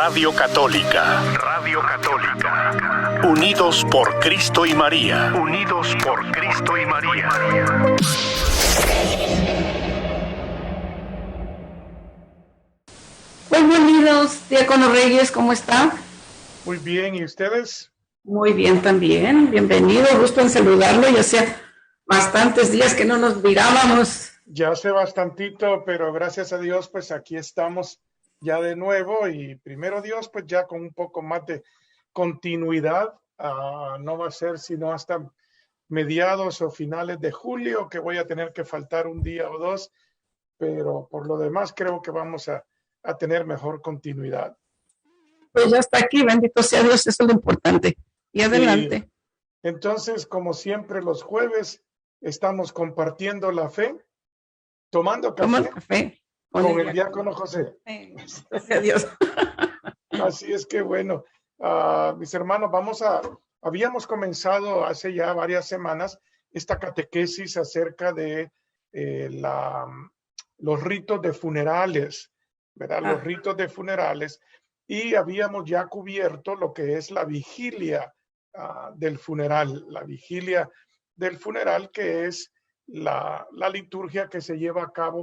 Radio Católica. Radio Católica. Unidos por Cristo y María. Unidos por Cristo y María. Bienvenidos, Diácono Reyes, ¿cómo está? Muy bien, ¿y ustedes? Muy bien también, bienvenido, gusto en saludarlo, ya sea bastantes días que no nos mirábamos. Ya hace bastantito, pero gracias a Dios, pues aquí estamos ya de nuevo y primero Dios, pues ya con un poco más de continuidad. No va a ser sino hasta mediados o finales de julio que voy a tener que faltar un día o dos, pero por lo demás creo que vamos a tener mejor continuidad. Pues ya está aquí, bendito sea Dios, eso es lo importante. Y adelante. Entonces, como siempre, los jueves estamos compartiendo la fe, tomando café con el diácono José. Gracias a Dios. Así es que bueno, mis hermanos, habíamos comenzado hace ya varias semanas esta catequesis acerca de los ritos de funerales, ¿verdad? Los ritos de funerales, y habíamos ya cubierto lo que es la vigilia del funeral, que es la liturgia que se lleva a cabo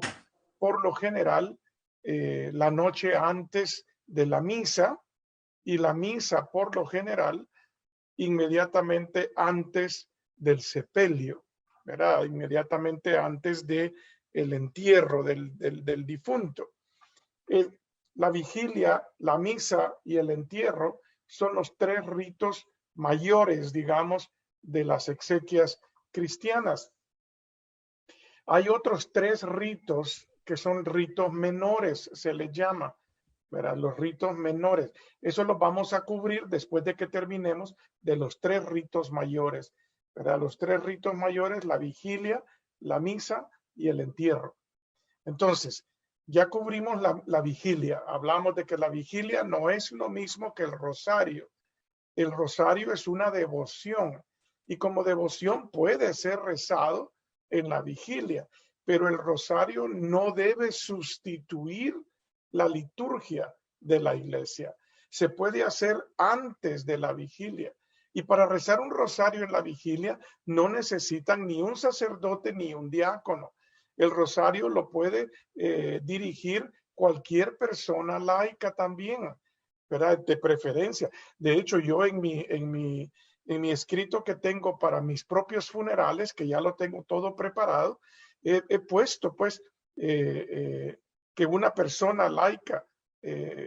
por lo general la noche antes de la misa, y la misa por lo general inmediatamente antes del sepelio, ¿verdad? Inmediatamente antes de el entierro del difunto. La vigilia, la misa y el entierro son los tres ritos mayores, digamos, de las exequias cristianas. Hay otros tres ritos que son ritos menores, se les llama, ¿verdad? Los ritos menores. Eso lo vamos a cubrir después de que terminemos de los tres ritos mayores, ¿verdad? Los tres ritos mayores, la vigilia, la misa y el entierro. Entonces, ya cubrimos la vigilia. Hablamos de que la vigilia no es lo mismo que el rosario. El rosario es una devoción y como devoción puede ser rezado en la vigilia, pero el rosario no debe sustituir la liturgia de la iglesia. Se puede hacer antes de la vigilia. Y para rezar un rosario en la vigilia no necesitan ni un sacerdote ni un diácono. El rosario lo puede dirigir cualquier persona laica también, ¿verdad? De preferencia. De hecho, yo en mi escrito que tengo para mis propios funerales, que ya lo tengo todo preparado, he puesto pues que una persona laica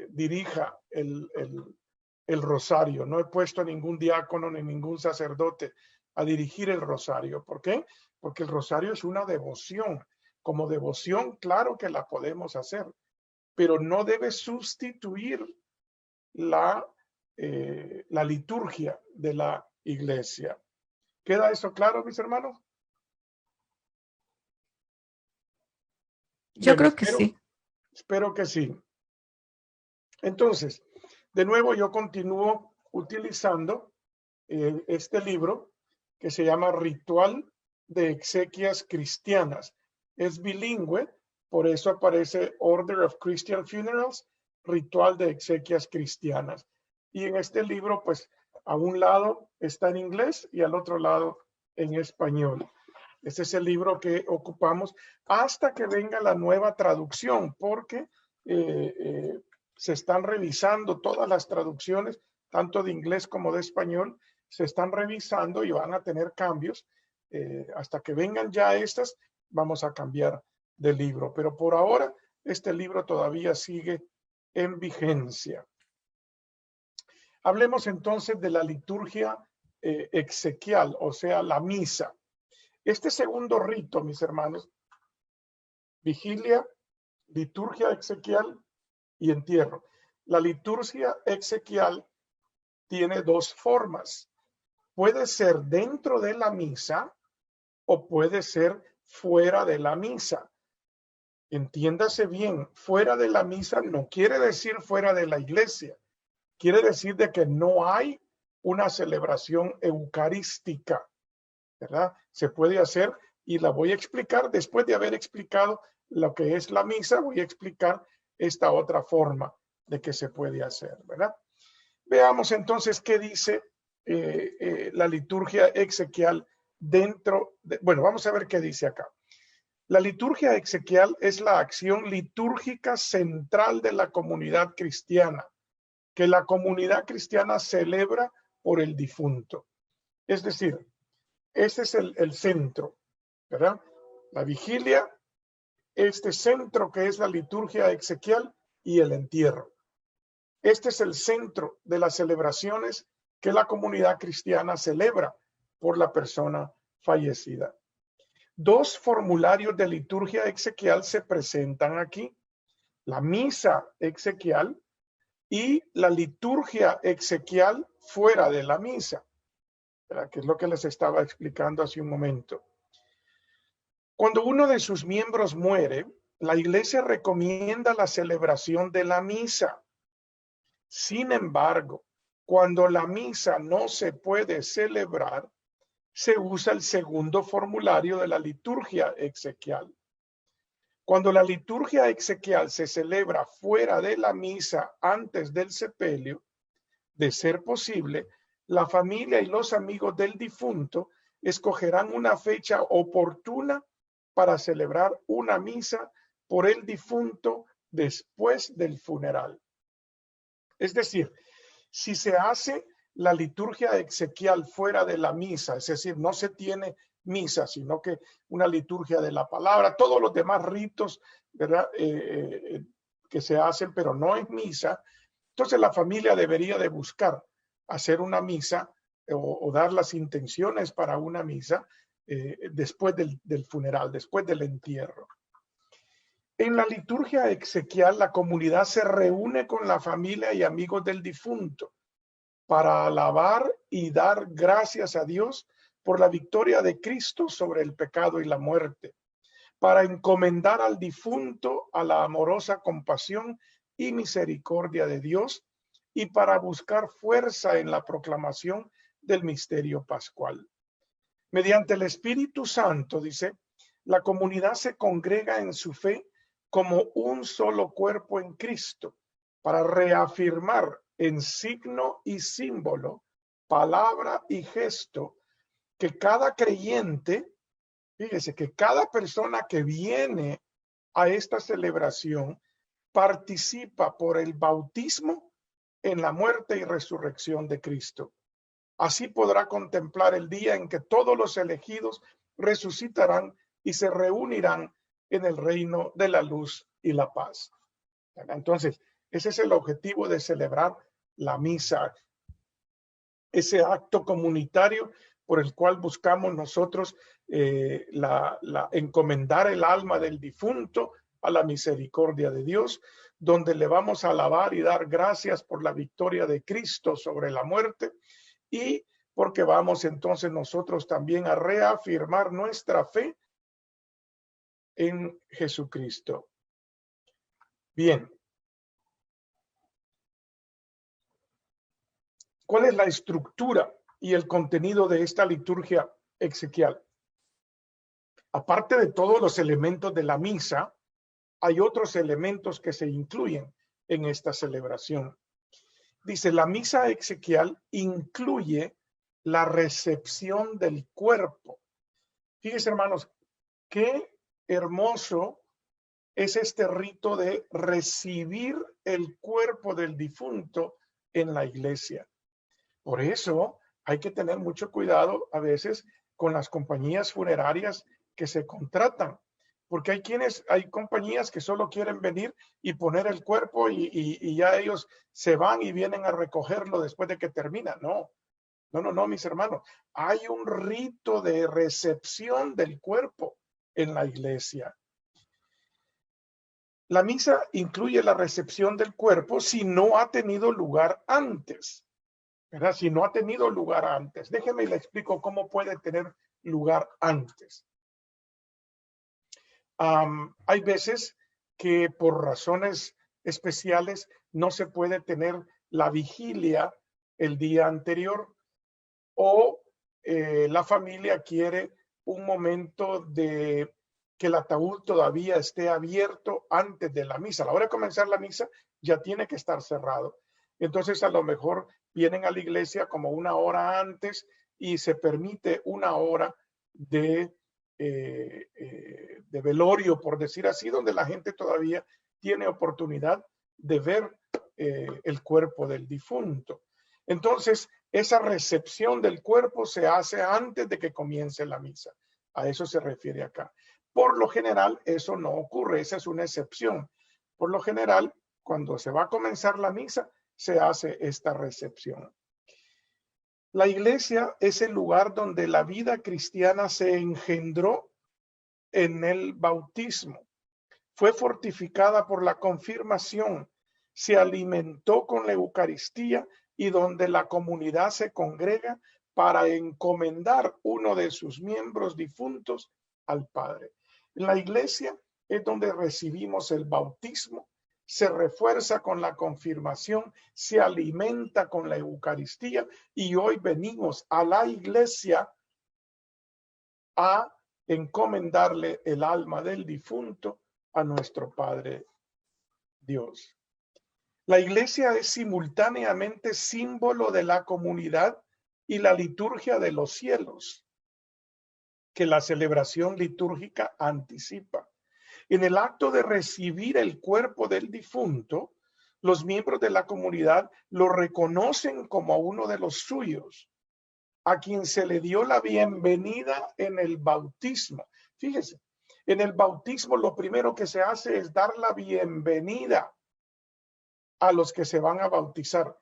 dirija el rosario. No he puesto a ningún diácono ni ningún sacerdote a dirigir el rosario. ¿Por qué? Porque el rosario es una devoción. Como devoción, claro que la podemos hacer, pero no debe sustituir la liturgia de la iglesia. ¿Queda eso claro, mis hermanos? Yo creo que sí. Espero que sí. Entonces, de nuevo yo continúo utilizando este libro que se llama Ritual de Exequias Cristianas. Es bilingüe, por eso aparece Order of Christian Funerals, Ritual de Exequias Cristianas. Y en este libro, pues, a un lado está en inglés y al otro lado en español. Este es el libro que ocupamos hasta que venga la nueva traducción, porque se están revisando todas las traducciones, tanto de inglés como de español, se están revisando y van a tener cambios. Hasta que vengan ya estas, vamos a cambiar de libro. Pero por ahora, este libro todavía sigue en vigencia. Hablemos entonces de la liturgia exequial, o sea, la misa. Este segundo rito, mis hermanos, vigilia, liturgia exequial y entierro. La liturgia exequial tiene dos formas. Puede ser dentro de la misa o puede ser fuera de la misa. Entiéndase bien, fuera de la misa no quiere decir fuera de la iglesia. Quiere decir de que no hay una celebración eucarística, ¿verdad? Se puede hacer y la voy a explicar después de haber explicado lo que es la misa. Voy a explicar esta otra forma de que se puede hacer, ¿verdad? Veamos entonces qué dice la liturgia exequial bueno, vamos a ver qué dice acá. La liturgia exequial es la acción litúrgica central de la comunidad cristiana, que la comunidad cristiana celebra por el difunto. Es decir, este es el centro, ¿verdad? La vigilia, este centro que es la liturgia exequial y el entierro. Este es el centro de las celebraciones que la comunidad cristiana celebra por la persona fallecida. Dos formularios de liturgia exequial se presentan aquí: la misa exequial y la liturgia exequial fuera de la misa, ¿verdad? Que es lo que les estaba explicando hace un momento. Cuando uno de sus miembros muere, la iglesia recomienda la celebración de la misa. Sin embargo, cuando la misa no se puede celebrar, se usa el segundo formulario de la liturgia exequial. Cuando la liturgia exequial se celebra fuera de la misa antes del sepelio, de ser posible, la familia y los amigos del difunto escogerán una fecha oportuna para celebrar una misa por el difunto después del funeral. Es decir, si se hace la liturgia exequial fuera de la misa, es decir, no se tiene misa, sino que una liturgia de la palabra, todos los demás ritos, ¿verdad? Que se hacen, pero no es misa, entonces la familia debería de buscar hacer una misa o dar las intenciones para una misa después del funeral, después del entierro. En la liturgia exequial, la comunidad se reúne con la familia y amigos del difunto para alabar y dar gracias a Dios por la victoria de Cristo sobre el pecado y la muerte, para encomendar al difunto a la amorosa compasión y misericordia de Dios y para buscar fuerza en la proclamación del misterio pascual. Mediante el Espíritu Santo, dice, la comunidad se congrega en su fe como un solo cuerpo en Cristo, para reafirmar en signo y símbolo, palabra y gesto, que cada creyente, fíjese, que cada persona que viene a esta celebración participa por el bautismo en la muerte y resurrección de Cristo. Así podrá contemplar el día en que todos los elegidos resucitarán y se reunirán en el reino de la luz y la paz. Entonces, ese es el objetivo de celebrar la misa, ese acto comunitario por el cual buscamos nosotros encomendar el alma del difunto a la misericordia de Dios, donde le vamos a alabar y dar gracias por la victoria de Cristo sobre la muerte y porque vamos entonces nosotros también a reafirmar nuestra fe en Jesucristo. Bien. ¿Cuál es la estructura y el contenido de esta liturgia exequial? Aparte de todos los elementos de la misa, hay otros elementos que se incluyen en esta celebración. Dice, la misa exequial incluye la recepción del cuerpo. Fíjense, hermanos, qué hermoso es este rito de recibir el cuerpo del difunto en la iglesia. Por eso hay que tener mucho cuidado a veces con las compañías funerarias que se contratan, porque hay compañías que solo quieren venir y poner el cuerpo y ya ellos se van y vienen a recogerlo después de que termina. No, mis hermanos. Hay un rito de recepción del cuerpo en la iglesia. La misa incluye la recepción del cuerpo si no ha tenido lugar antes, ¿verdad? Si no ha tenido lugar antes. Déjeme le explico cómo puede tener lugar antes. Hay veces que por razones especiales no se puede tener la vigilia el día anterior o la familia quiere un momento de que el ataúd todavía esté abierto antes de la misa. A la hora de comenzar la misa ya tiene que estar cerrado. Entonces a lo mejor vienen a la iglesia como una hora antes y se permite una hora de velorio, por decir así, donde la gente todavía tiene oportunidad de ver el cuerpo del difunto. Entonces, esa recepción del cuerpo se hace antes de que comience la misa. A eso se refiere acá. Por lo general, eso no ocurre, esa es una excepción. Por lo general, cuando se va a comenzar la misa, se hace esta recepción. La iglesia es el lugar donde la vida cristiana se engendró en el bautismo. Fue fortificada por la confirmación, se alimentó con la Eucaristía y donde la comunidad se congrega para encomendar uno de sus miembros difuntos al Padre. En la iglesia es donde recibimos el bautismo, se refuerza con la confirmación, se alimenta con la Eucaristía y hoy venimos a la iglesia a encomendarle el alma del difunto a nuestro Padre Dios. La iglesia es simultáneamente símbolo de la comunidad y la liturgia de los cielos, que la celebración litúrgica anticipa. En el acto de recibir el cuerpo del difunto, los miembros de la comunidad lo reconocen como uno de los suyos, a quien se le dio la bienvenida en el bautismo. Fíjese, en el bautismo lo primero que se hace es dar la bienvenida a los que se van a bautizar.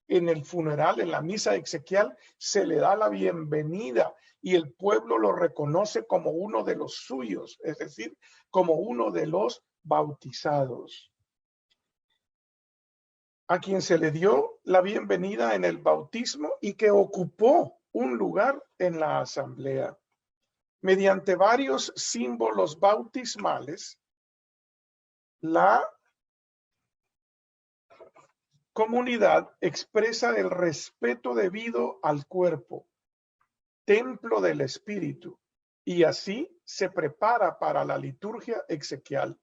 En el funeral, en la misa exequial, se le da la bienvenida y el pueblo lo reconoce como uno de los suyos, es decir, como uno de los bautizados, a quien se le dio la bienvenida en el bautismo y que ocupó un lugar en la asamblea. Mediante varios símbolos bautismales, la comunidad expresa el respeto debido al cuerpo, templo del espíritu, y así se prepara para la liturgia exequial,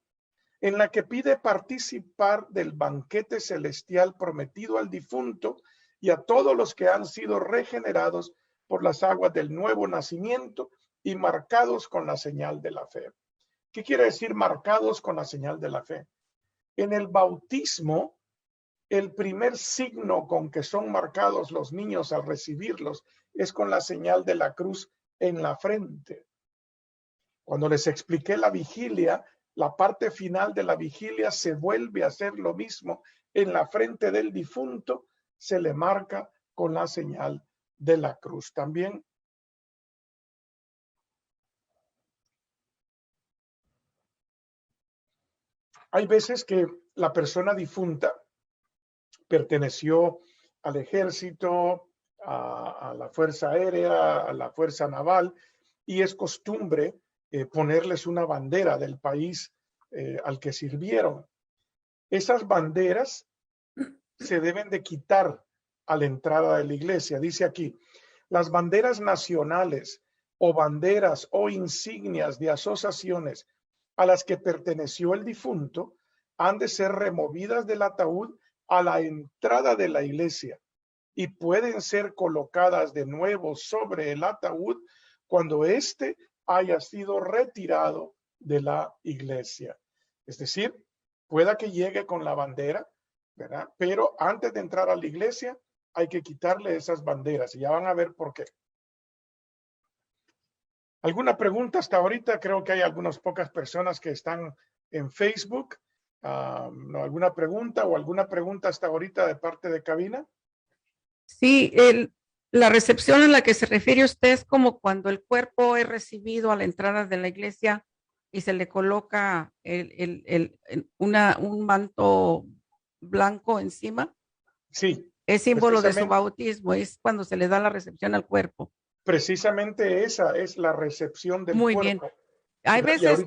en la que pide participar del banquete celestial prometido al difunto y a todos los que han sido regenerados por las aguas del nuevo nacimiento y marcados con la señal de la fe. ¿Qué quiere decir marcados con la señal de la fe? En el bautismo, el primer signo con que son marcados los niños al recibirlos es con la señal de la cruz en la frente. Cuando les expliqué la vigilia, la parte final de la vigilia se vuelve a hacer lo mismo. En la frente del difunto se le marca con la señal de la cruz también. Hay veces que la persona difunta perteneció al ejército, a la fuerza aérea, a la fuerza naval, y es costumbre ponerles una bandera del país al que sirvieron. Esas banderas se deben de quitar a la entrada de la iglesia. Dice aquí, las banderas nacionales o banderas o insignias de asociaciones a las que perteneció el difunto han de ser removidas del ataúd a la entrada de la iglesia y pueden ser colocadas de nuevo sobre el ataúd cuando éste haya sido retirado de la iglesia. Es decir, pueda que llegue con la bandera, ¿verdad? Pero antes de entrar a la iglesia hay que quitarle esas banderas y ya van a ver por qué. ¿Alguna pregunta hasta ahorita? Creo que hay algunas pocas personas que están en Facebook. ¿No? ¿Alguna pregunta o alguna pregunta hasta ahorita de parte de cabina? Sí, la recepción en la que se refiere usted es como cuando el cuerpo es recibido a la entrada de la iglesia y se le coloca un manto blanco encima. Sí. Es símbolo de su bautismo, es cuando se le da la recepción al cuerpo. Precisamente esa es la recepción del Muy cuerpo. bien. Hay veces y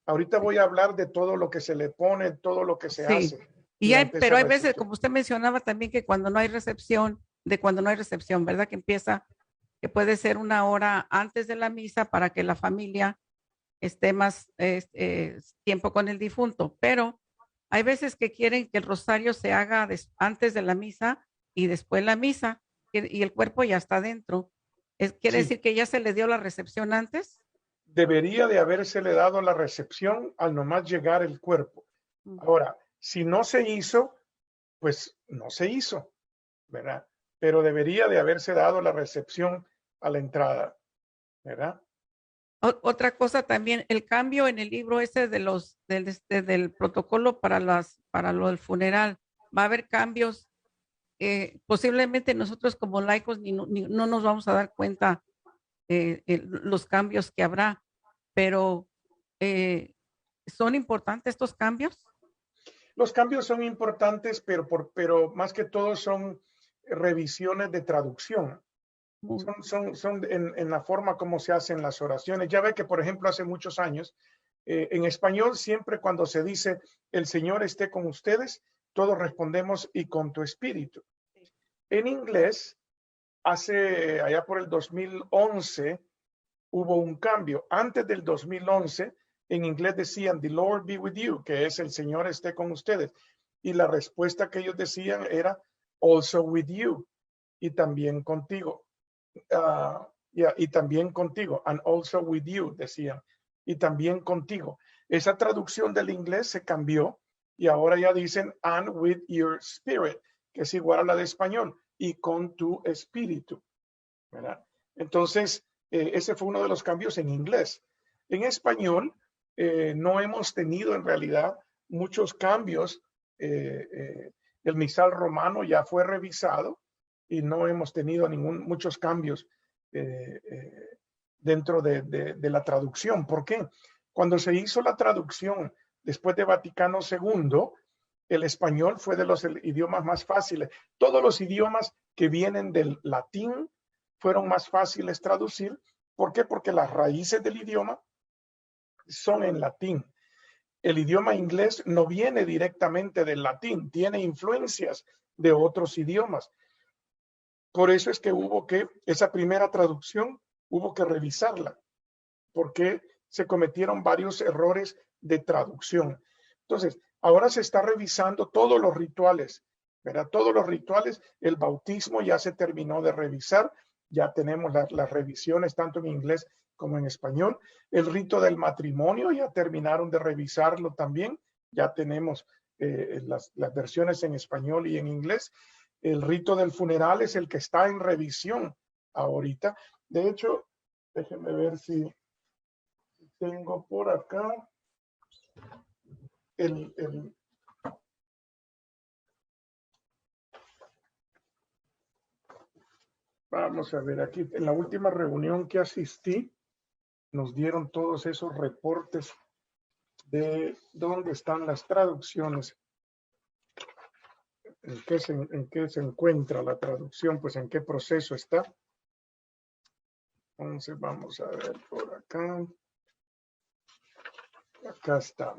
ahorita voy a hablar de todo lo que se le pone, todo lo que se hace. Pero hay veces, como usted mencionaba también, que cuando no hay recepción, ¿verdad? Que puede ser una hora antes de la misa para que la familia esté más tiempo con el difunto. Pero Hay veces que quieren que el rosario se haga antes de la misa y después la misa, y el cuerpo ya está dentro. ¿Quiere Sí, decir que ya se le dio la recepción antes? debería de habérsele dado la recepción al nomás llegar el cuerpo. Mm. Ahora, si no se hizo, pues no se hizo, ¿verdad? Pero debería de haberse dado la recepción a la entrada, ¿verdad? Otra cosa también, el cambio en el libro ese de del protocolo para lo del funeral, va a haber cambios. Posiblemente nosotros como laicos no nos vamos a dar cuenta los cambios que habrá, pero eh, ¿son importantes estos cambios? Los cambios son importantes, pero más que todo son revisiones de traducción. Muy- Son en la forma como se hacen las oraciones. Ya ve que, por ejemplo, hace muchos años, en español, siempre cuando se dice el Señor esté con ustedes, todos respondemos y con tu espíritu. En inglés, allá por el 2011, hubo un cambio. Antes del 2011, en inglés decían, the Lord be with you, que es el Señor esté con ustedes. Y la respuesta que ellos decían era, also with you, y también contigo. Y también contigo, and also with you, decían, y también contigo. Esa traducción del inglés se cambió y ahora ya dicen, and with your spirit, que es igual a la de español, y con tu espíritu, ¿verdad? Entonces, ese fue uno de los cambios en inglés. En español, no hemos tenido en realidad muchos cambios. El misal romano ya fue revisado y no hemos tenido muchos cambios dentro de la traducción. ¿Por qué? Cuando se hizo la traducción después de Vaticano II, el español fue de los idiomas más fáciles. Todos los idiomas que vienen del latín fueron más fáciles traducir. ¿Por qué? Porque las raíces del idioma son en latín. El idioma inglés no viene directamente del latín, tiene influencias de otros idiomas. Por eso es que esa primera traducción hubo que revisarla, porque se cometieron varios errores de traducción. Entonces, ahora se está revisando todos los rituales, ¿verdad? Todos los rituales, el bautismo ya se terminó de revisar, ya tenemos las revisiones tanto en inglés como en español. El rito del matrimonio ya terminaron de revisarlo también, ya tenemos las versiones en español y en inglés. El rito del funeral es el que está en revisión ahorita. De hecho, déjenme ver si tengo por acá vamos a ver aquí, en la última reunión que asistí, nos dieron todos esos reportes de dónde están las traducciones, en qué se encuentra la traducción, pues en qué proceso está. Entonces vamos a ver por acá. Acá está.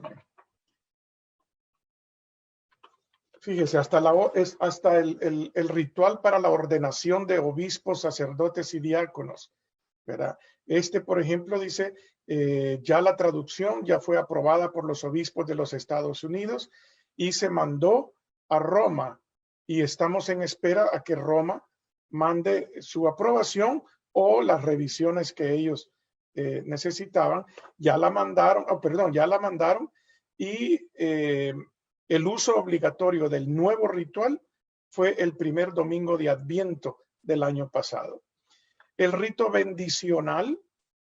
Fíjese, hasta el ritual para la ordenación de obispos, sacerdotes y diáconos, ¿verdad? Por ejemplo, dice, ya la traducción ya fue aprobada por los obispos de los Estados Unidos y se mandó a Roma y estamos en espera a que Roma mande su aprobación o las revisiones que ellos necesitaban. Ya la mandaron, ya la mandaron y el uso obligatorio del nuevo ritual fue el primer domingo de Adviento del año pasado. El rito bendicional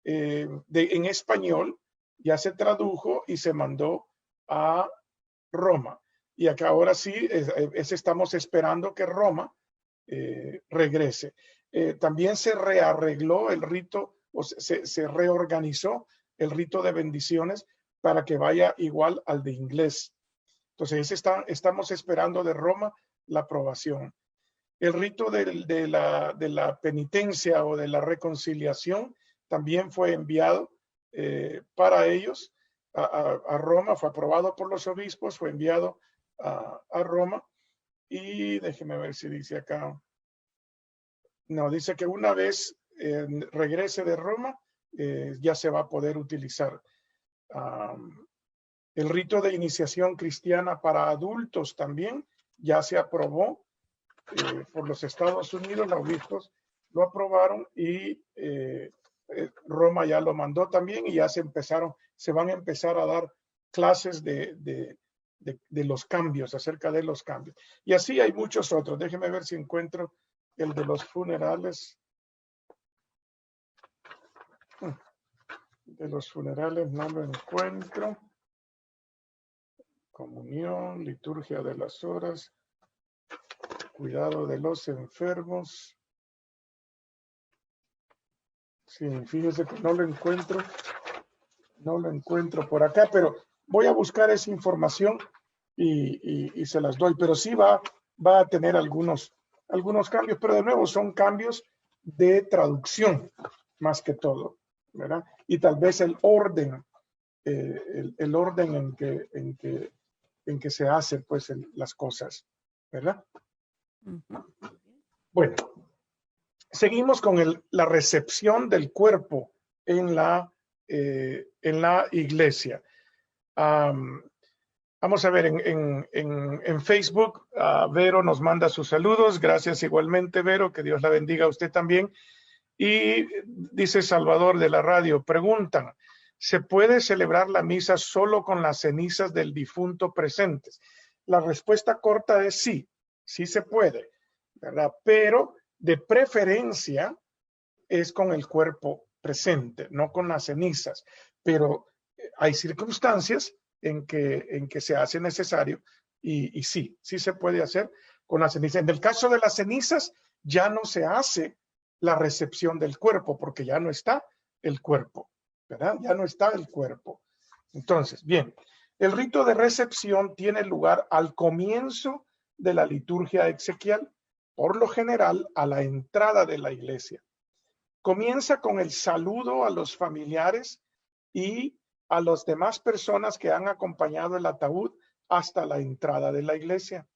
en español ya se tradujo y se mandó a Roma. Y acá ahora sí, estamos esperando que Roma regrese. También se rearregló el rito, o se reorganizó el rito de bendiciones para que vaya igual al de inglés. Entonces, estamos esperando de Roma la aprobación. El rito de la penitencia o de la reconciliación también fue enviado para ellos a Roma, fue aprobado por los obispos, fue enviado a Roma. Y déjeme ver si dice acá. No, dice que una vez regrese de Roma, ya se va a poder utilizar. El rito de iniciación cristiana para adultos también ya se aprobó por los Estados Unidos, los obispos lo aprobaron y Roma ya lo mandó también y ya se van a empezar a dar clases de los cambios, acerca de los cambios. Y así hay muchos otros. Déjeme ver si encuentro el de los funerales. De los funerales no lo encuentro. Comunión, liturgia de las horas, cuidado de los enfermos. Sí, fíjese que no lo encuentro. No lo encuentro por acá, pero voy a buscar esa información y se las doy. Pero sí va a tener algunos cambios, pero de nuevo son cambios de traducción más que todo, ¿verdad? Y tal vez el orden, el orden en que se hacen pues las cosas, ¿verdad? Bueno, seguimos con la recepción del cuerpo en la iglesia. Vamos a ver, en Facebook, Vero nos manda sus saludos. Gracias igualmente, Vero, que Dios la bendiga a usted también. Y dice Salvador de la radio, preguntan, ¿se puede celebrar la misa solo con las cenizas del difunto presentes? La respuesta corta es sí, sí se puede, ¿verdad? Pero de preferencia es con el cuerpo presente, no con las cenizas. Pero hay circunstancias en que se hace necesario y sí se puede hacer con las cenizas. En el caso de las cenizas ya no se hace la recepción del cuerpo porque ya no está el cuerpo, ¿verdad? Ya no está el cuerpo. Entonces, bien, el rito de recepción tiene lugar al comienzo de la liturgia exequial, por lo general a la entrada de la iglesia. Comienza con el saludo a los familiares y a las demás personas que han acompañado el ataúd hasta la entrada de la iglesia.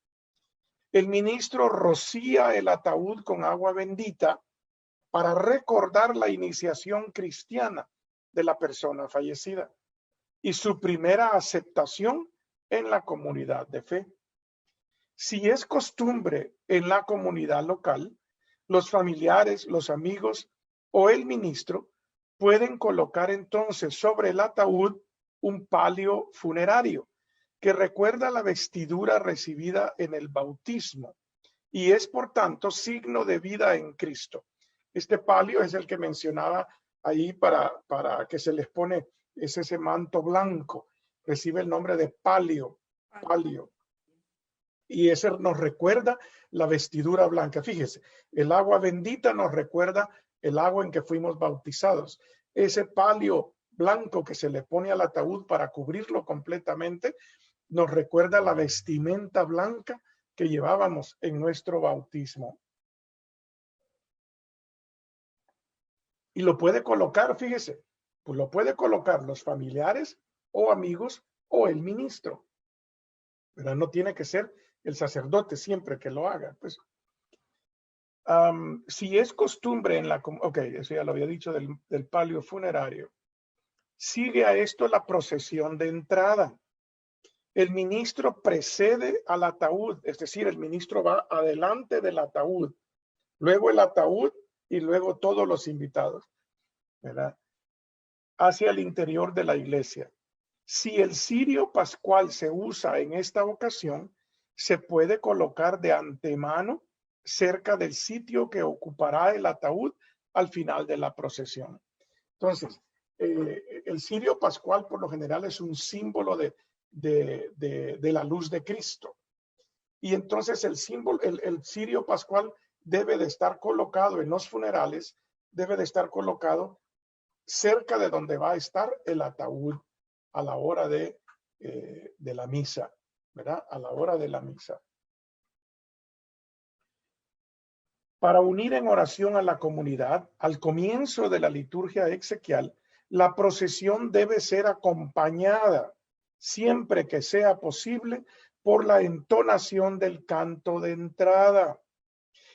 El ministro rocía el ataúd con agua bendita para recordar la iniciación cristiana de la persona fallecida y su primera aceptación en la comunidad de fe. Si es costumbre en la comunidad local, los familiares, los amigos o el ministro pueden colocar entonces sobre el ataúd un palio funerario que recuerda la vestidura recibida en el bautismo y es por tanto signo de vida en Cristo. Este palio es el que mencionaba ahí para que se les pone ese manto blanco, recibe el nombre de palio. Y ese nos recuerda la vestidura blanca. Fíjese, el agua bendita nos recuerda el agua en que fuimos bautizados. Ese palio blanco que se le pone al ataúd para cubrirlo completamente nos recuerda la vestimenta blanca que llevábamos en nuestro bautismo. Y lo puede colocar, fíjese, pues lo puede colocar los familiares o amigos o el ministro. Pero no tiene que ser el sacerdote siempre que lo haga. Pues, si es costumbre en la... Ok, eso ya lo había dicho del palio funerario. Sigue a esto la procesión de entrada. El ministro precede al ataúd, es decir, el ministro va adelante del ataúd, luego el ataúd y luego todos los invitados, ¿verdad? Hacia el interior de la iglesia. Si el cirio pascual se usa en esta ocasión, se puede colocar de antemano cerca del sitio que ocupará el ataúd al final de la procesión. Entonces, el cirio pascual por lo general es un símbolo de la luz de Cristo. Y entonces el cirio pascual debe de estar colocado en los funerales, debe de estar colocado cerca de donde va a estar el ataúd a la hora de la misa, ¿verdad? A la hora de la misa. Para unir en oración a la comunidad, al comienzo de la liturgia exequial, la procesión debe ser acompañada, siempre que sea posible, por la entonación del canto de entrada.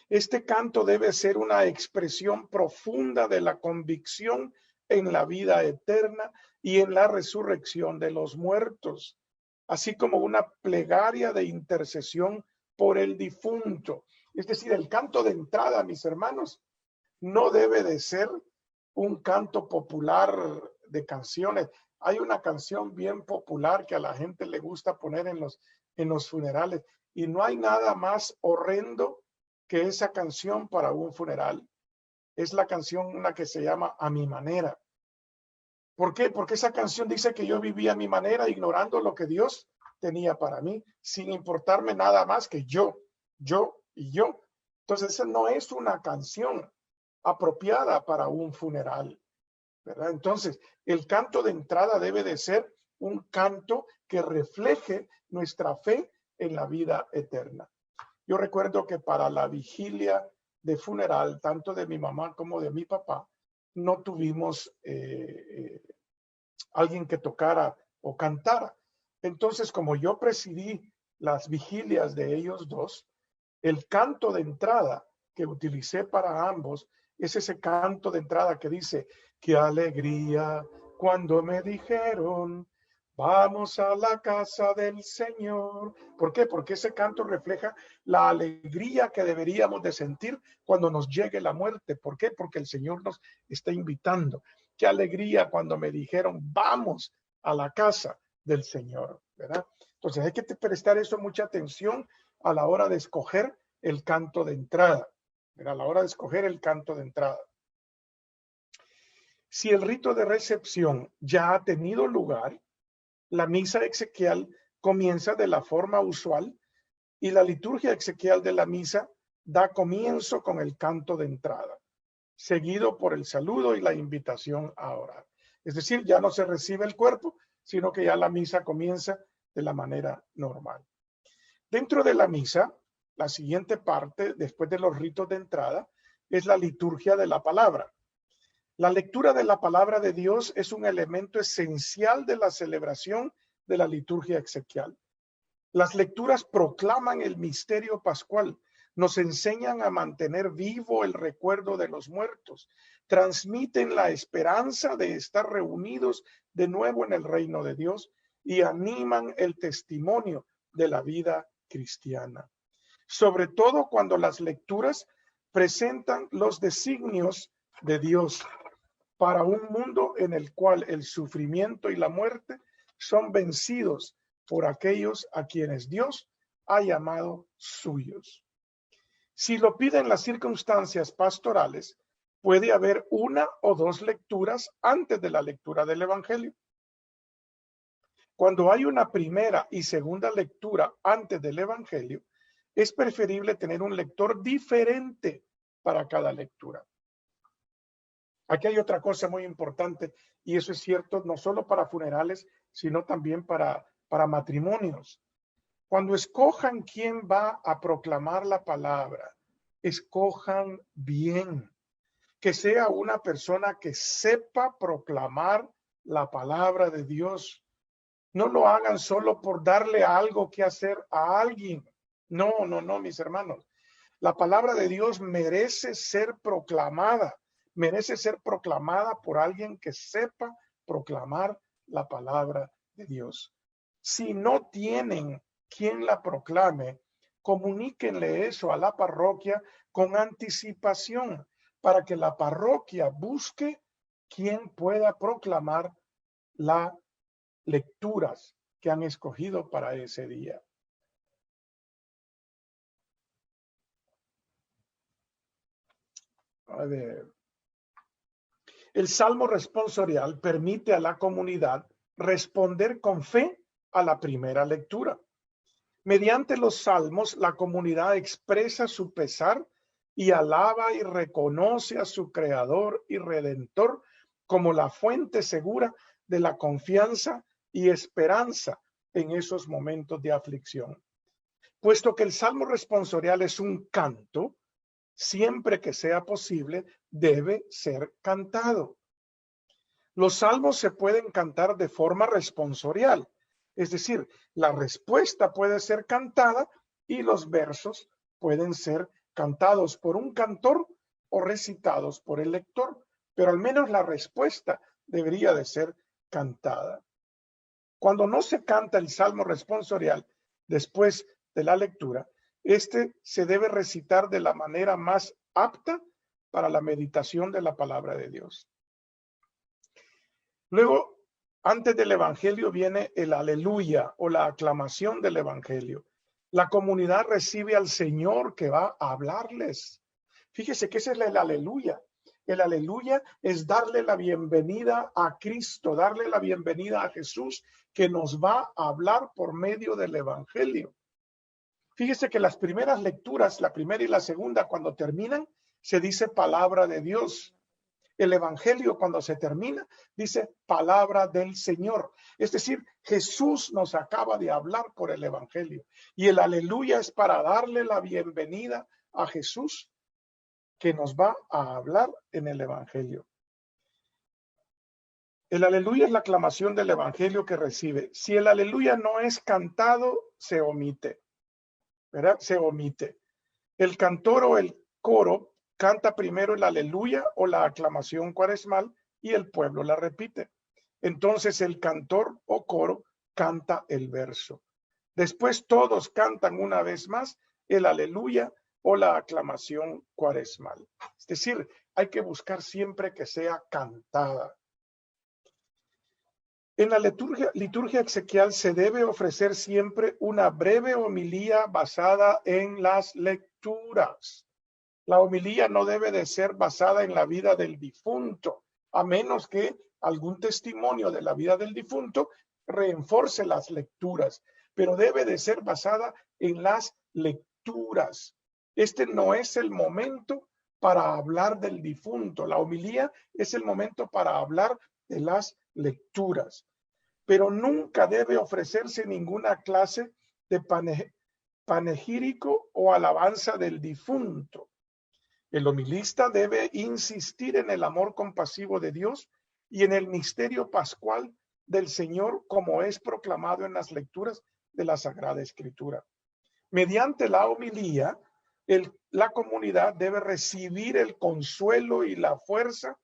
Este canto debe ser una expresión profunda de la convicción en la vida eterna y en la resurrección de los muertos, así como una plegaria de intercesión por el difunto. Es decir, el canto de entrada, mis hermanos, no debe de ser un canto popular de canciones. Hay una canción bien popular que a la gente le gusta poner en los funerales, y no hay nada más horrendo que esa canción para un funeral. Es la canción una que se llama A Mi Manera. ¿Por qué? Porque esa canción dice que yo vivía a mi manera, ignorando lo que Dios tenía para mí, sin importarme nada más que yo y yo. Entonces, esa no es una canción apropiada para un funeral, ¿verdad? Entonces, el canto de entrada debe de ser un canto que refleje nuestra fe en la vida eterna. Yo recuerdo que para la vigilia de funeral, tanto de mi mamá como de mi papá, no tuvimos alguien que tocara o cantara. Entonces, como yo presidí las vigilias de ellos dos, el canto de entrada que utilicé para ambos es ese canto de entrada que dice: qué alegría cuando me dijeron, vamos a la casa del Señor. ¿Por qué? Porque ese canto refleja la alegría que deberíamos de sentir cuando nos llegue la muerte. ¿Por qué? Porque el Señor nos está invitando. Qué alegría cuando me dijeron, vamos a la casa del Señor, ¿verdad? Entonces hay que prestar eso mucha atención a la hora de escoger el canto de entrada, ¿verdad? A la hora de escoger el canto de entrada. Si el rito de recepción ya ha tenido lugar, la misa exequial comienza de la forma usual y la liturgia exequial de la misa da comienzo con el canto de entrada, seguido por el saludo y la invitación a orar. Es decir, ya no se recibe el cuerpo, sino que ya la misa comienza de la manera normal. Dentro de la misa, la siguiente parte, después de los ritos de entrada, es la liturgia de la palabra. La lectura de la palabra de Dios es un elemento esencial de la celebración de la liturgia exequial. Las lecturas proclaman el misterio pascual, nos enseñan a mantener vivo el recuerdo de los muertos, transmiten la esperanza de estar reunidos de nuevo en el reino de Dios y animan el testimonio de la vida cristiana. Sobre todo cuando las lecturas presentan los designios de Dios para un mundo en el cual el sufrimiento y la muerte son vencidos por aquellos a quienes Dios ha llamado suyos. Si lo piden las circunstancias pastorales, puede haber una o dos lecturas antes de la lectura del Evangelio. Cuando hay una primera y segunda lectura antes del Evangelio, es preferible tener un lector diferente para cada lectura. Aquí hay otra cosa muy importante, y eso es cierto no solo para funerales, sino también para matrimonios. Cuando escojan quién va a proclamar la palabra, escojan bien, que sea una persona que sepa proclamar la palabra de Dios. No lo hagan solo por darle algo que hacer a alguien. No, mis hermanos. La palabra de Dios merece ser proclamada por alguien que sepa proclamar la palabra de Dios. Si no tienen quien la proclame, comuníquenle eso a la parroquia con anticipación para que la parroquia busque quien pueda proclamar las lecturas que han escogido para ese día. A ver. El salmo responsorial permite a la comunidad responder con fe a la primera lectura. Mediante los salmos, la comunidad expresa su pesar y alaba y reconoce a su Creador y Redentor como la fuente segura de la confianza y esperanza en esos momentos de aflicción. Puesto que el salmo responsorial es un canto, siempre que sea posible, debe ser cantado. Los salmos se pueden cantar de forma responsorial, es decir, la respuesta puede ser cantada y los versos pueden ser cantados por un cantor o recitados por el lector, pero al menos la respuesta debería de ser cantada. Cuando no se canta el salmo responsorial después de la lectura, este se debe recitar de la manera más apta para la meditación de la palabra de Dios. Luego, antes del evangelio viene el aleluya o la aclamación del evangelio. La comunidad recibe al Señor que va a hablarles. Fíjese que ese es el aleluya. El aleluya es darle la bienvenida a Cristo, darle la bienvenida a Jesús que nos va a hablar por medio del evangelio. Fíjese que las primeras lecturas, la primera y la segunda, cuando terminan, se dice palabra de Dios. El evangelio, cuando se termina, dice palabra del Señor. Es decir, Jesús nos acaba de hablar por el evangelio. Y el aleluya es para darle la bienvenida a Jesús que nos va a hablar en el evangelio. El aleluya es la aclamación del evangelio que recibe. Si el aleluya no es cantado, se omite. ¿Verdad? Se omite. El cantor o el coro canta primero el aleluya o la aclamación cuaresmal y el pueblo la repite. Entonces el cantor o coro canta el verso. Después todos cantan una vez más el aleluya o la aclamación cuaresmal. Es decir, hay que buscar siempre que sea cantada. En la liturgia exequial se debe ofrecer siempre una breve homilía basada en las lecturas. La homilía no debe de ser basada en la vida del difunto, a menos que algún testimonio de la vida del difunto reenforce las lecturas, pero debe de ser basada en las lecturas. Este no es el momento para hablar del difunto. La homilía es el momento para hablar de las lecturas, pero nunca debe ofrecerse ninguna clase de panegírico o alabanza del difunto. El homilista debe insistir en el amor compasivo de Dios y en el misterio pascual del Señor, como es proclamado en las lecturas de la Sagrada Escritura. Mediante la homilía, la comunidad debe recibir el consuelo y la fuerza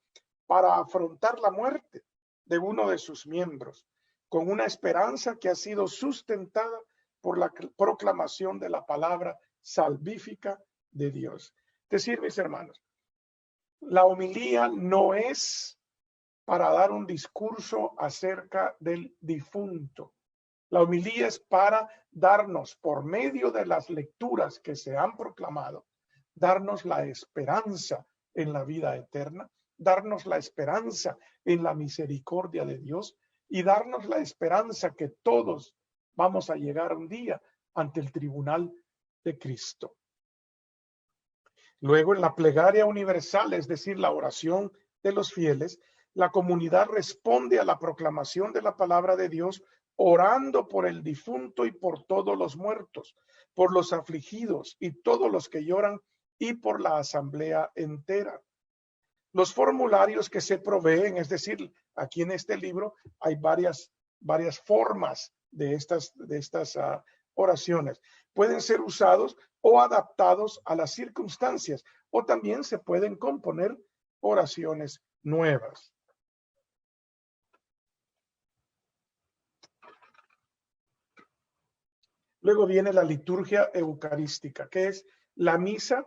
para afrontar la muerte de uno de sus miembros, con una esperanza que ha sido sustentada por la proclamación de la palabra salvífica de Dios. Es decir, mis hermanos, la homilía no es para dar un discurso acerca del difunto. La homilía es para darnos, por medio de las lecturas que se han proclamado, darnos la esperanza en la vida eterna, darnos la esperanza en la misericordia de Dios y darnos la esperanza que todos vamos a llegar un día ante el tribunal de Cristo. Luego, en la plegaria universal, es decir, la oración de los fieles, la comunidad responde a la proclamación de la palabra de Dios orando por el difunto y por todos los muertos, por los afligidos y todos los que lloran y por la asamblea entera. Los formularios que se proveen, es decir, aquí en este libro hay varias formas de estas oraciones. Pueden ser usados o adaptados a las circunstancias, o también se pueden componer oraciones nuevas. Luego viene la liturgia eucarística, que es la misa.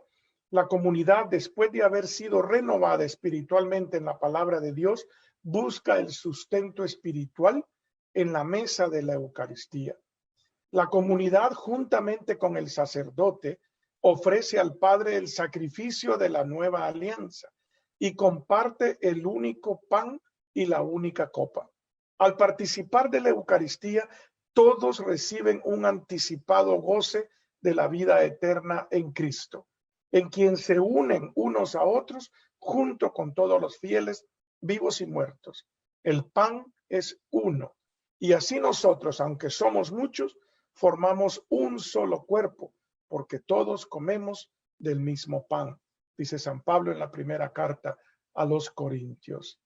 La comunidad, después de haber sido renovada espiritualmente en la palabra de Dios, busca el sustento espiritual en la mesa de la Eucaristía. La comunidad, juntamente con el sacerdote, ofrece al Padre el sacrificio de la nueva alianza y comparte el único pan y la única copa. Al participar de la Eucaristía, todos reciben un anticipado goce de la vida eterna en Cristo, en quien se unen unos a otros junto con todos los fieles, vivos y muertos. El pan es uno, y así nosotros, aunque somos muchos, formamos un solo cuerpo, porque todos comemos del mismo pan, dice San Pablo en la primera carta a los Corintios.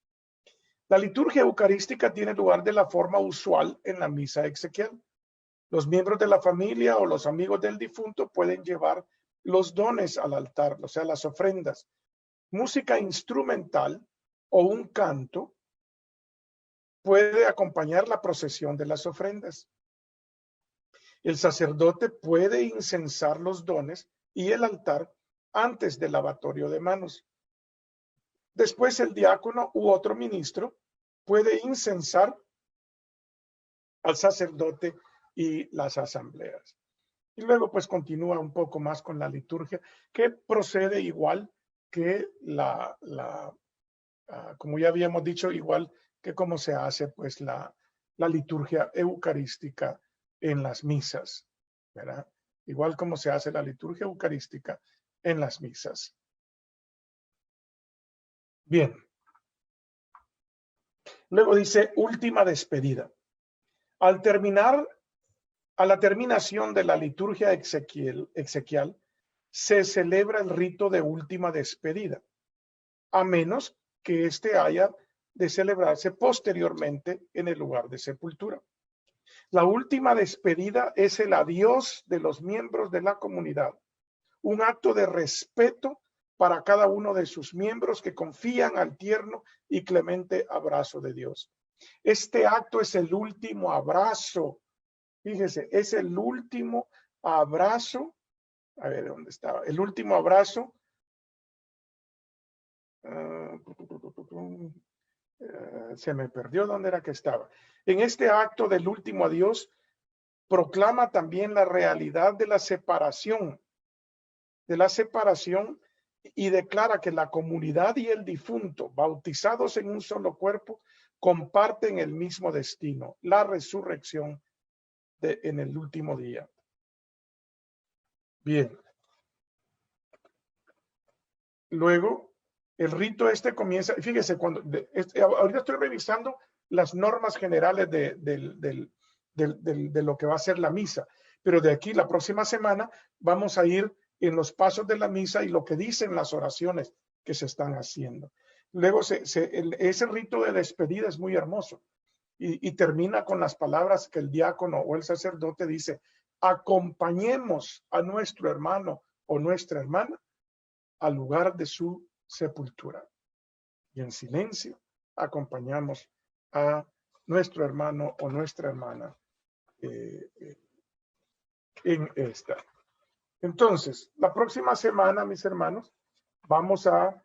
La liturgia eucarística tiene lugar de la forma usual en la misa exequial. Los miembros de la familia o los amigos del difunto pueden llevar los dones al altar, o sea, las ofrendas, música instrumental o un canto puede acompañar la procesión de las ofrendas. El sacerdote puede incensar los dones y el altar antes del lavatorio de manos. Después el diácono u otro ministro puede incensar al sacerdote y las asambleas. Y luego pues continúa un poco más con la liturgia, que procede igual que como ya habíamos dicho, igual que como se hace pues la liturgia eucarística en las misas, ¿verdad? Igual como se hace la liturgia eucarística en las misas. Bien. Luego dice última despedida. A la terminación de la liturgia exequial, se celebra el rito de última despedida, a menos que éste haya de celebrarse posteriormente en el lugar de sepultura. La última despedida es el adiós de los miembros de la comunidad, un acto de respeto para cada uno de sus miembros que confían al tierno y clemente abrazo de Dios. Este acto es el último abrazo. Fíjese, es el último abrazo. A ver, ¿dónde estaba? El último abrazo. Se me perdió dónde era que estaba. En este acto del último adiós, proclama también la realidad de la separación y declara que la comunidad y el difunto, bautizados en un solo cuerpo, comparten el mismo destino, la resurrección en el último día. Bien. Luego, el rito comienza, fíjese, ahorita estoy revisando las normas generales de lo que va a ser la misa, pero de aquí la próxima semana vamos a ir en los pasos de la misa y lo que dicen las oraciones que se están haciendo. Luego, ese rito de despedida es muy hermoso y termina con las palabras que el diácono o el sacerdote dice: acompañemos a nuestro hermano o nuestra hermana al lugar de su sepultura. Y en silencio acompañamos a nuestro hermano o nuestra hermana en esta. Entonces, la próxima semana, mis hermanos, vamos a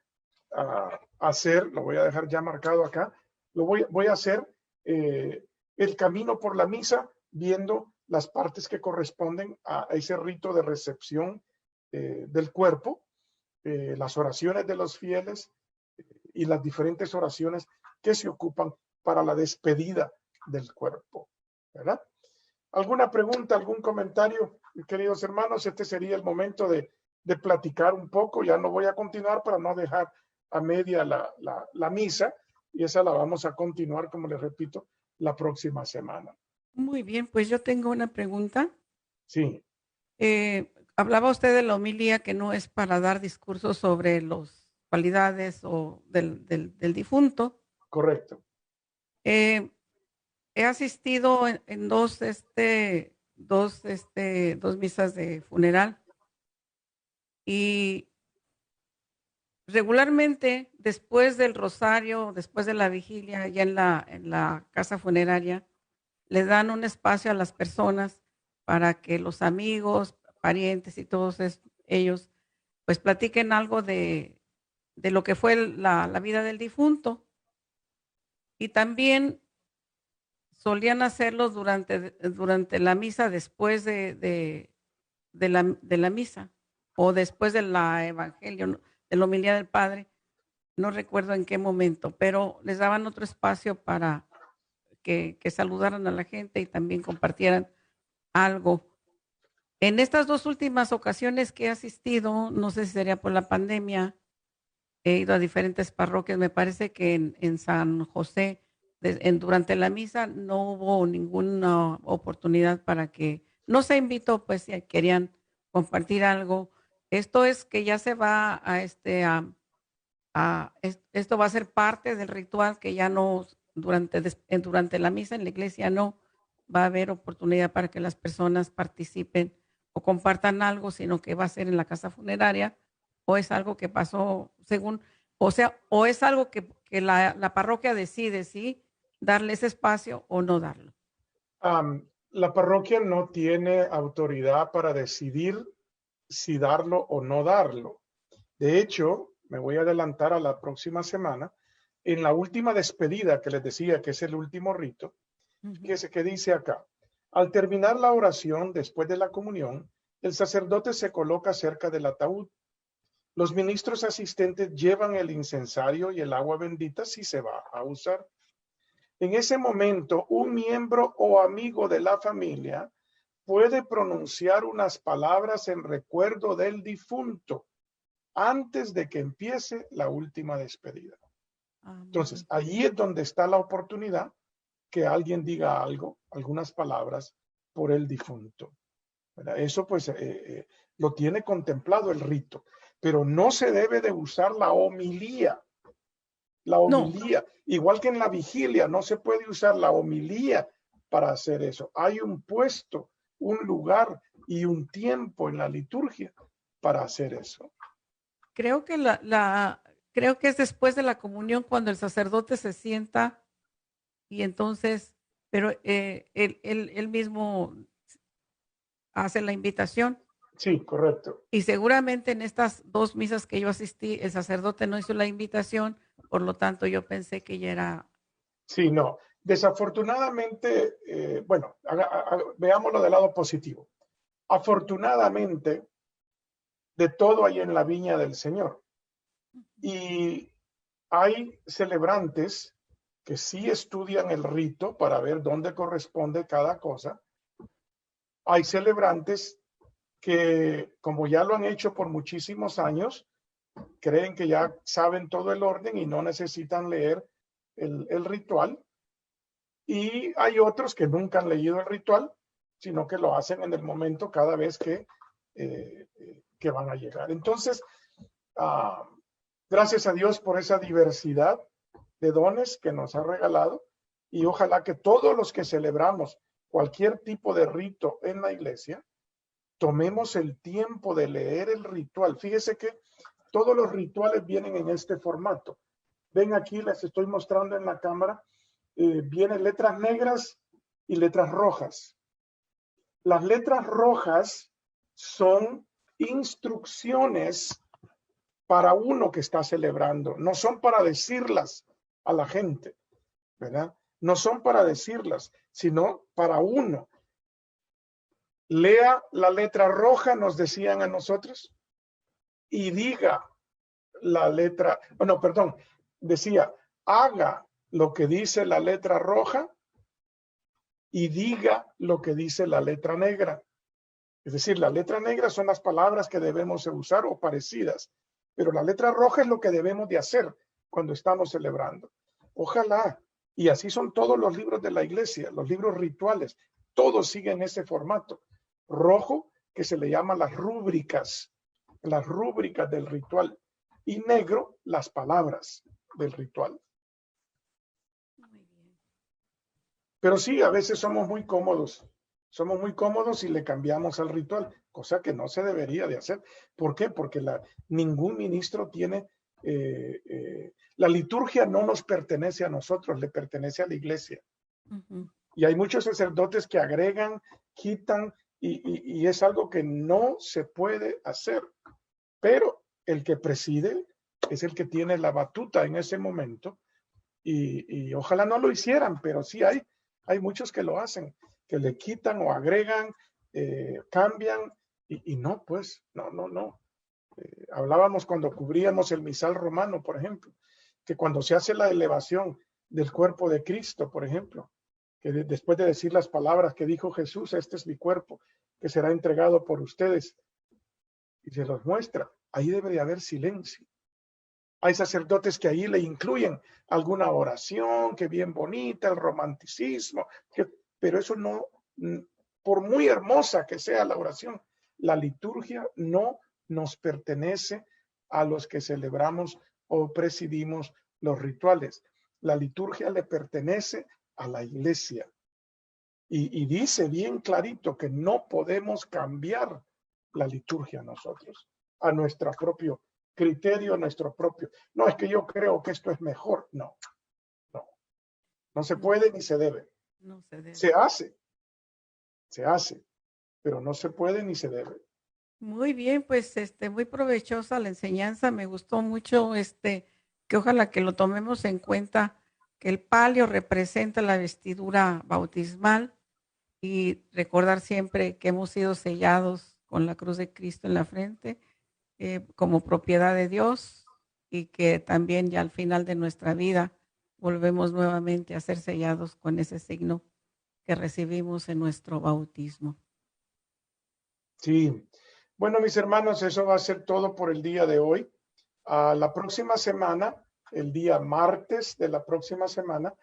hacer, lo voy a dejar ya marcado acá, voy a hacer el camino por la misa, viendo las partes que corresponden a ese rito de recepción del cuerpo, las oraciones de los fieles y las diferentes oraciones que se ocupan para la despedida del cuerpo, ¿verdad? ¿Alguna pregunta, algún comentario, queridos hermanos? Este sería el momento de platicar un poco. Ya no voy a continuar para no dejar a media la misa, y esa la vamos a continuar, como les repito, la próxima semana. Muy bien, pues yo tengo una pregunta. Sí. Hablaba usted de la homilía, que no es para dar discursos sobre las cualidades o del difunto. Correcto. He asistido en dos misas de funeral, y regularmente después del rosario, después de la vigilia, ya en la casa funeraria, le dan un espacio a las personas para que los amigos, parientes y todos ellos pues platiquen algo de lo que fue la vida del difunto. Y también solían hacerlos durante la misa, después de la misa, o después de la evangelio, de la homilía del Padre. No recuerdo en qué momento, pero les daban otro espacio para que saludaran a la gente y también compartieran algo. En estas dos últimas ocasiones que he asistido, no sé si sería por la pandemia, he ido a diferentes parroquias. Me parece que en San José, durante la misa, no hubo ninguna oportunidad para que, no se invitó, pues si querían compartir algo. Esto es que ya se va esto va a ser parte del ritual, que ya no, durante la misa en la iglesia no va a haber oportunidad para que las personas participen o compartan algo, sino que va a ser en la casa funeraria, o es algo que pasó o es algo que la parroquia decide, ¿sí? darle ese espacio o no darlo. La parroquia no tiene autoridad para decidir si darlo o no darlo. De hecho, me voy a adelantar a la próxima semana. En la última despedida que les decía que es el último rito, que dice acá, al terminar la oración después de la comunión, el sacerdote se coloca cerca del ataúd. Los ministros asistentes llevan el incensario y el agua bendita si se va a usar. En ese momento, un miembro o amigo de la familia puede pronunciar unas palabras en recuerdo del difunto antes de que empiece la última despedida. Entonces, allí es donde está la oportunidad que alguien diga algo, algunas palabras por el difunto. ¿Verdad? Eso pues lo tiene contemplado el rito, pero no se debe de usar la homilía. La homilía, no. Igual que en la vigilia, no se puede usar la homilía para hacer eso. Hay un puesto, un lugar y un tiempo en la liturgia para hacer eso. Creo que creo que es después de la comunión cuando el sacerdote se sienta y entonces, pero él mismo hace la invitación. Sí, correcto. Y seguramente en estas dos misas que yo asistí, el sacerdote no hizo la invitación, por lo tanto yo pensé que ya era... Sí, no. Desafortunadamente, bueno, veámoslo del lado positivo. Afortunadamente, de todo hay en la viña del Señor. Y hay celebrantes que sí estudian el rito para ver dónde corresponde cada cosa. Hay celebrantes que, como ya lo han hecho por muchísimos años, creen que ya saben todo el orden y no necesitan leer el ritual. Y hay otros que nunca han leído el ritual, sino que lo hacen en el momento cada vez que van a llegar. Entonces, gracias a Dios por esa diversidad de dones que nos ha regalado y ojalá que todos los que celebramos cualquier tipo de rito en la iglesia, tomemos el tiempo de leer el ritual. Fíjese que todos los rituales vienen en este formato. Ven aquí, les estoy mostrando en la cámara, vienen letras negras y letras rojas. Las letras rojas son instrucciones para uno que está celebrando, no son para decirlas a la gente, ¿verdad? No son para decirlas, sino para uno. Lea la letra roja, nos decían a nosotros, y diga la letra, bueno, perdón, decía, haga lo que dice la letra roja y diga lo que dice la letra negra. Es decir, la letra negra son las palabras que debemos usar o parecidas, pero la letra roja es lo que debemos de hacer cuando estamos celebrando. Ojalá, y así son todos los libros de la iglesia, los libros rituales, todos siguen ese formato. Rojo, que se le llama las rúbricas del ritual, y negro, las palabras del ritual. Pero sí, a veces somos muy cómodos y le cambiamos al ritual, cosa que no se debería de hacer. ¿Por qué? Porque ningún ministro tiene, la liturgia no nos pertenece a nosotros, le pertenece a la iglesia. Y hay muchos sacerdotes que agregan, quitan, y es algo que no se puede hacer. Pero el que preside es el que tiene la batuta en ese momento, y ojalá no lo hicieran, pero sí hay muchos que lo hacen, que le quitan o agregan, cambian, y no, pues, no. Hablábamos cuando cubríamos el misal romano, por ejemplo, que cuando se hace la elevación del cuerpo de Cristo, por ejemplo, que después de decir las palabras que dijo Jesús, este es mi cuerpo, que será entregado por ustedes, y se los muestra, ahí debe de haber silencio. Hay sacerdotes que ahí le incluyen alguna oración, que bien bonita, el romanticismo, pero eso no, por muy hermosa que sea la oración, la liturgia no nos pertenece a los que celebramos o presidimos los rituales. La liturgia le pertenece a la iglesia. Y dice bien clarito que no podemos cambiar la liturgia nosotros, a nuestro propio criterio, nuestro propio. No es que yo creo que esto es mejor, no. No se puede ni se debe. No se debe. Se hace, pero no se puede ni se debe. Muy bien, pues muy provechosa la enseñanza, me gustó mucho que ojalá que lo tomemos en cuenta, que el palio representa la vestidura bautismal y recordar siempre que hemos sido sellados con la cruz de Cristo en la frente como propiedad de Dios y que también ya al final de nuestra vida volvemos nuevamente a ser sellados con ese signo que recibimos en nuestro bautismo. Sí. Bueno, mis hermanos, eso va a ser todo por el día de hoy. La próxima semana, el día martes de la próxima semana,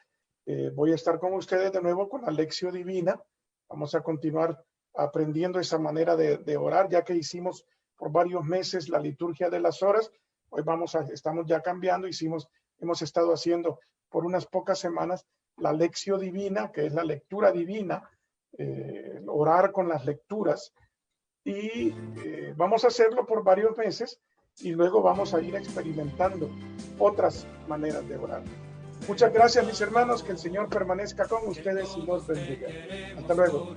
voy a estar con ustedes de nuevo con la Lección Divina. Vamos a continuar aprendiendo esa manera de orar, ya que hicimos por varios meses la liturgia de las horas. Hoy estamos ya cambiando, hemos estado haciendo por unas pocas semanas la Lección Divina, que es la lectura divina, orar con las lecturas. Y vamos a hacerlo por varios meses y luego vamos a ir experimentando otras maneras de orar. Muchas gracias, mis hermanos, que el Señor permanezca con ustedes y los bendiga. Hasta luego.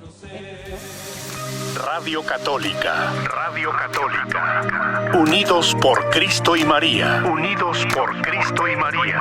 Radio Católica, Radio Católica. Unidos por Cristo y María. Unidos por Cristo y María.